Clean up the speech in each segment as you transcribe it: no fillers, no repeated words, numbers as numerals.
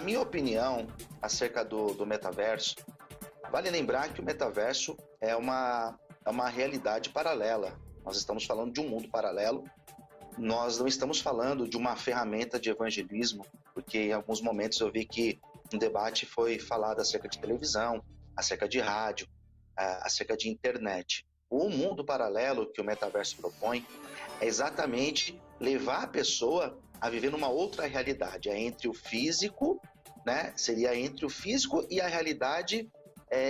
A minha opinião acerca do metaverso, vale lembrar que o metaverso é uma realidade paralela. Nós estamos falando de um mundo paralelo. Nós não estamos falando de uma ferramenta de evangelismo, porque em alguns momentos eu vi que um debate foi falado acerca de televisão, acerca de rádio, acerca de internet. O mundo paralelo que o metaverso propõe é exatamente levar a pessoa a viver numa outra realidade. É entre o físico, né? Seria entre o físico e a realidade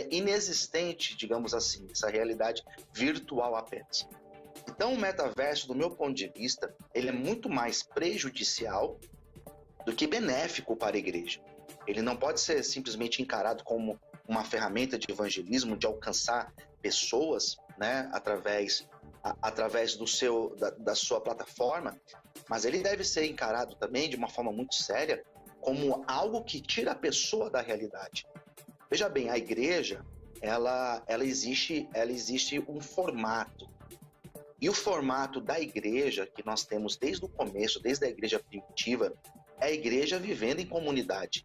inexistente, digamos assim, essa realidade virtual apenas. Então, o metaverso, do meu ponto de vista, ele é muito mais prejudicial do que benéfico para a igreja. Ele não pode ser simplesmente encarado como uma ferramenta de evangelismo, de alcançar pessoas, né, através da sua plataforma, mas ele deve ser encarado também de uma forma muito séria como algo que tira a pessoa da realidade. Veja bem, a igreja, ela existe um formato. E o formato da igreja que nós temos desde o começo, desde a igreja primitiva, é a igreja vivendo em comunidade.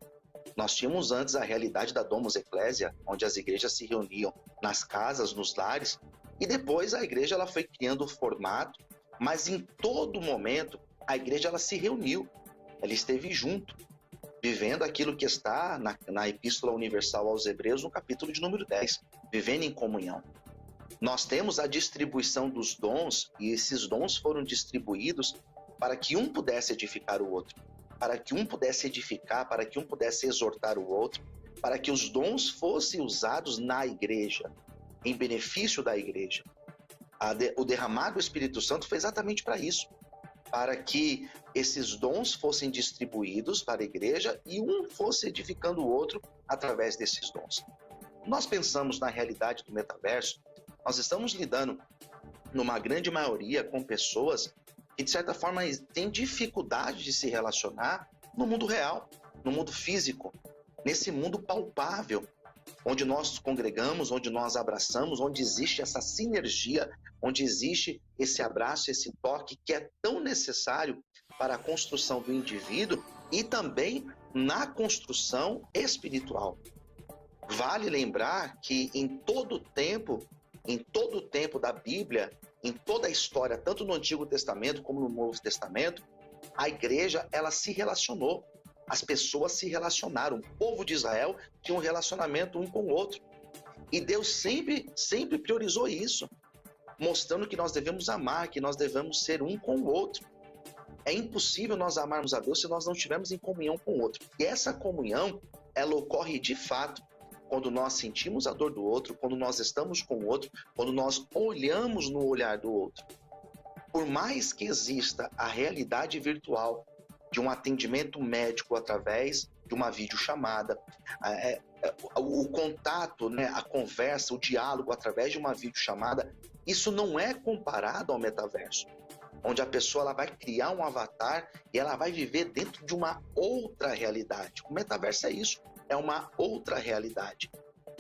Nós tínhamos antes a realidade da Domus Ecclesia, onde as igrejas se reuniam nas casas, nos lares, e depois a igreja ela foi criando o formato, mas em todo momento a igreja ela se reuniu, ela esteve junto, vivendo aquilo que está na Epístola Universal aos Hebreus, no capítulo de número 10, vivendo em comunhão. Nós temos a distribuição dos dons, e esses dons foram distribuídos para que um pudesse edificar o outro, para que um pudesse edificar, para que um pudesse exortar o outro, para que os dons fossem usados na igreja, em benefício da igreja. O derramar do Espírito Santo foi exatamente para isso, para que esses dons fossem distribuídos para a igreja e um fosse edificando o outro através desses dons. Nós pensamos na realidade do metaverso, nós estamos lidando, numa grande maioria, com pessoas que, de certa forma, têm dificuldade de se relacionar no mundo real, no mundo físico, nesse mundo palpável, onde nós congregamos, onde nós abraçamos, onde existe essa sinergia, onde existe esse abraço, esse toque que é tão necessário para a construção do indivíduo e também na construção espiritual. Vale lembrar que em todo o tempo da Bíblia, em toda a história, tanto no Antigo Testamento como no Novo Testamento, a igreja ela se relacionou. As pessoas se relacionaram. O povo de Israel tinha um relacionamento um com o outro. E Deus sempre priorizou isso, mostrando que nós devemos amar, que nós devemos ser um com o outro. É impossível nós amarmos a Deus se nós não estivermos em comunhão com o outro. E essa comunhão, ela ocorre de fato quando nós sentimos a dor do outro, quando nós estamos com o outro, quando nós olhamos no olhar do outro. Por mais que exista a realidade virtual de um atendimento médico através de uma videochamada, o contato, né, a conversa, o diálogo através de uma videochamada, isso não é comparado ao metaverso, onde a pessoa ela vai criar um avatar e ela vai viver dentro de uma outra realidade. O metaverso é isso, é uma outra realidade.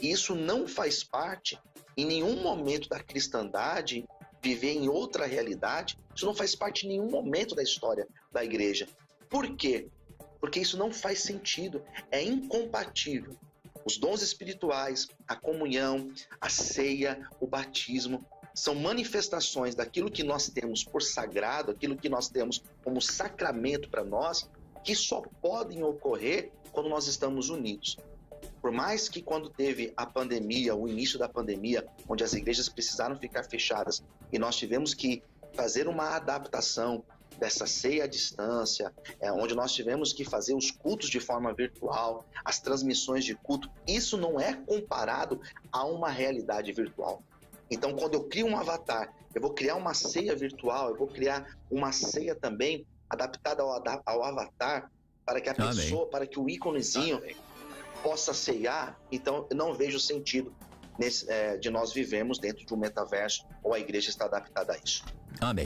E isso não faz parte, em nenhum momento da cristandade, viver em outra realidade, isso não faz parte em nenhum momento da história da igreja. Por quê? Porque isso não faz sentido, é incompatível. Os dons espirituais, a comunhão, a ceia, o batismo, são manifestações daquilo que nós temos por sagrado, aquilo que nós temos como sacramento para nós, que só podem ocorrer quando nós estamos unidos. Por mais que quando teve a pandemia, o início da pandemia, onde as igrejas precisaram ficar fechadas e nós tivemos que fazer uma adaptação dessa ceia à distância, onde nós tivemos que fazer os cultos de forma virtual, as transmissões de culto, isso não é comparado a uma realidade virtual. Então, quando eu crio um avatar, eu vou criar uma ceia virtual, eu vou criar uma ceia também adaptada ao avatar, para que a pessoa, para que o íconezinho possa ceiar. Então, eu não vejo sentido de nós vivemos dentro de um metaverso ou a igreja está adaptada a isso. Amém.